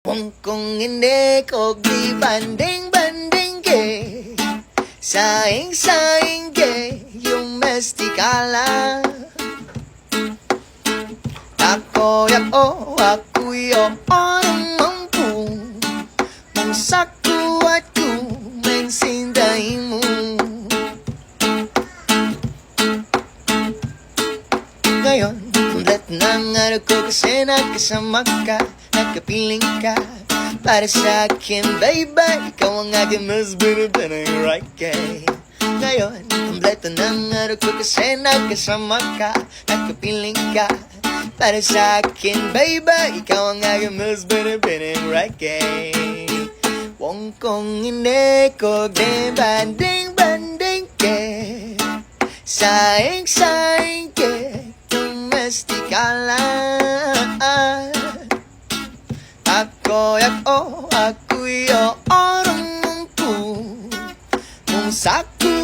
Kung hindi ko di banding-banding ke saing-saing ke yung mestikala ako'y orang mampu mong saku at kumensindahin mo. Ngayon, komplet ng araw ko kasi nagkasama ka, nagkapiling ka para sa akin, baby. Ikaw ang aking mas binibining right kay. Ngayon, kompleto ng araw ko kasi nagkasama ka, nagkapiling ka para sa akin, baby. Ikaw ang aking mas binibining right kay. Kung hindi ko din banding-banding ke saing-saing ke mestikala ako'y orang mampu mong saku